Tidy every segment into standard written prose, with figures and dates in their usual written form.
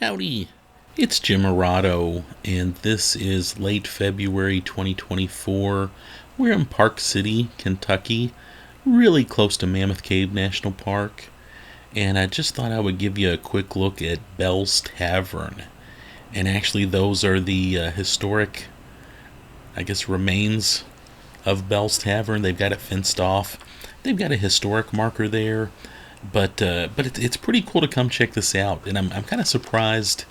Howdy, it's Jim Arado, and this is late February 2024. We're in Park City, Kentucky, really close to Mammoth Cave National Park, and I just thought I would give you a quick look at Bell's Tavern. And actually, those are the historic, remains of Bell's Tavern. They've got it fenced off. They've got a historic marker there. But it's pretty cool to come check this out, and I'm kind of surprised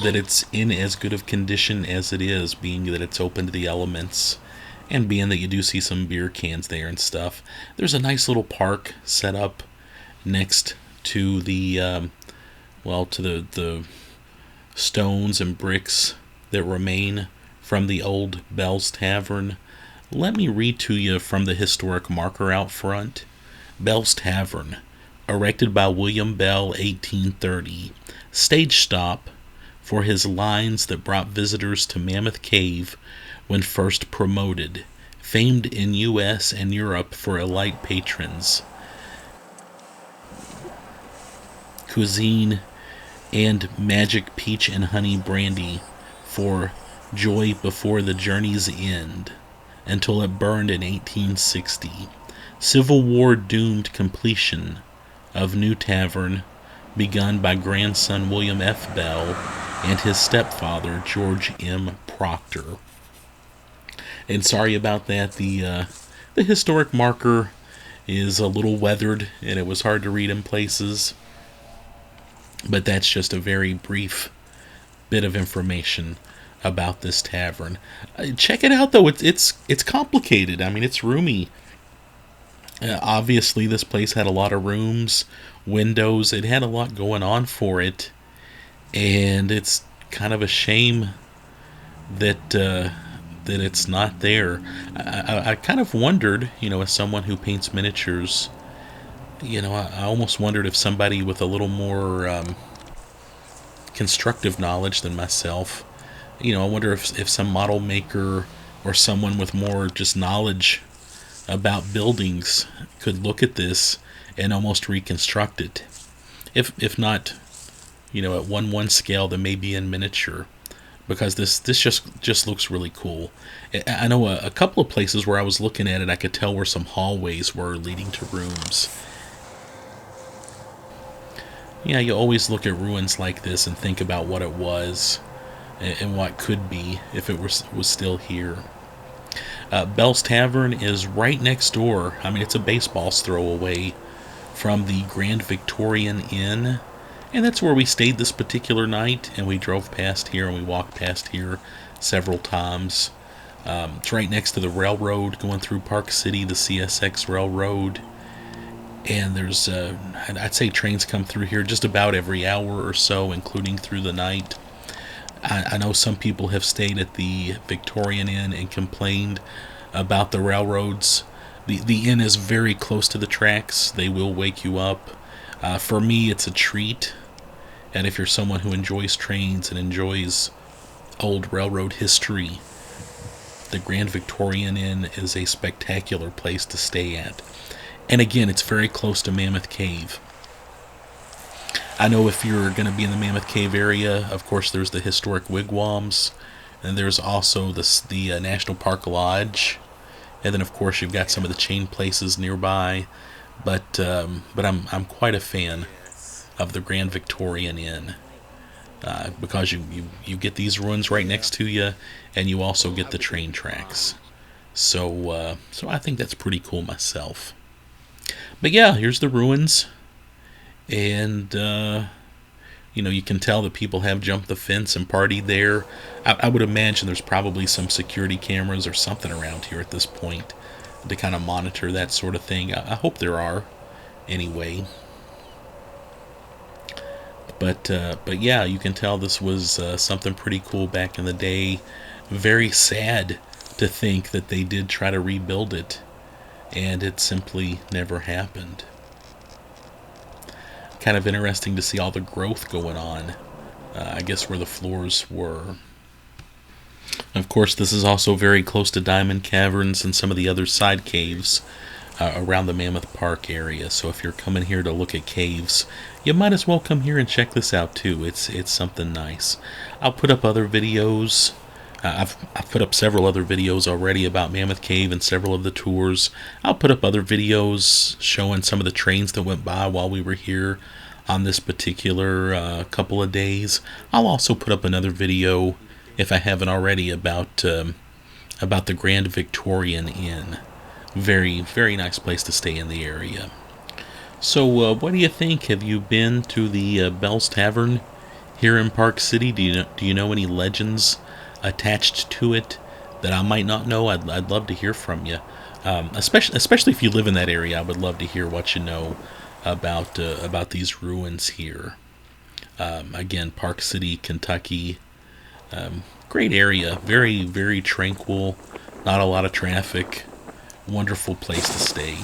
that it's in as good of condition as it is, being that it's open to the elements, and being that you do see some beer cans there and stuff. There's a nice little park set up next to the the stones and bricks that remain from the old Bell's Tavern. Let me read to you from the historic marker out front. Bell's Tavern, erected by William Bell, 1830, stage stop for his lines that brought visitors to Mammoth Cave when first promoted, famed in U.S. and Europe for elite patrons, cuisine, and magic peach and honey brandy for joy before the journey's end, until it burned in 1860. Civil War doomed completion of new tavern, begun by grandson William F. Bell and his stepfather George M. Proctor. And sorry about that, the historic marker is a little weathered and it was hard to read in places, but that's just a very brief bit of information about this tavern. Check it out though, it's complicated. I mean, it's roomy. Obviously, this place had a lot of rooms, windows. It had a lot going on for it, and it's kind of a shame that it's not there. I kind of wondered, as someone who paints miniatures, I almost wondered if somebody with a little more constructive knowledge than myself, I wonder if some model maker or someone with more just knowledge about buildings could look at this and almost reconstruct it, if not at 1/1 scale, then maybe in miniature, because this just looks really cool. I know a couple of places where I was looking at it, I could tell where some hallways were leading to rooms. Yeah, you always look at ruins like this and think about what it was and what could be if it was still here. Bell's Tavern is right next door. I mean, it's a baseball's throw away from the Grand Victorian Inn, and that's where we stayed this particular night, and we drove past here and we walked past here several times. It's right next to the railroad going through Park City, the CSX railroad, and there's I'd say trains come through here just about every hour or so, including through the night. I know some people have stayed at the Victorian Inn and complained about the railroads. The inn is very close to the tracks. They will wake you up. For me, it's a treat. And if you're someone who enjoys trains and enjoys old railroad history, the Grand Victorian Inn is a spectacular place to stay at. And again, it's very close to Mammoth Cave. I know if you're going to be in the Mammoth Cave area, of course, there's the historic wigwams, and there's also the National Park Lodge, and then of course you've got some of the chain places nearby. But I'm quite a fan of the Grand Victorian Inn because you get these ruins right next to you, and you also get the train tracks. So I think that's pretty cool myself. But yeah, here's the ruins. And, you can tell that people have jumped the fence and partied there. I would imagine there's probably some security cameras or something around here at this point to kind of monitor that sort of thing. I hope there are, anyway. But yeah, you can tell this was something pretty cool back in the day. Very sad to think that they did try to rebuild it, and it simply never happened. Kind of interesting to see all the growth going on, I guess where the floors were. Of course, this is also very close to Diamond Caverns and some of the other side caves around the Mammoth Park area. So if you're coming here to look at caves, you might as well come here and check this out too. It's something nice. I'll put up other videos. I've put up several other videos already about Mammoth Cave and several of the tours. I'll put up other videos showing some of the trains that went by while we were here on this particular couple of days. I'll also put up another video, if I haven't already, about the Grand Victorian Inn. Very, very nice place to stay in the area. So, what do you think? Have you been to the Bell's Tavern here in Park City? Do you know any legends attached to it that I might not know? I'd love to hear from you. Especially if you live in that area, I would love to hear what you know about these ruins here. Again, Park City, Kentucky. Great area. Very, very tranquil. Not a lot of traffic. Wonderful place to stay.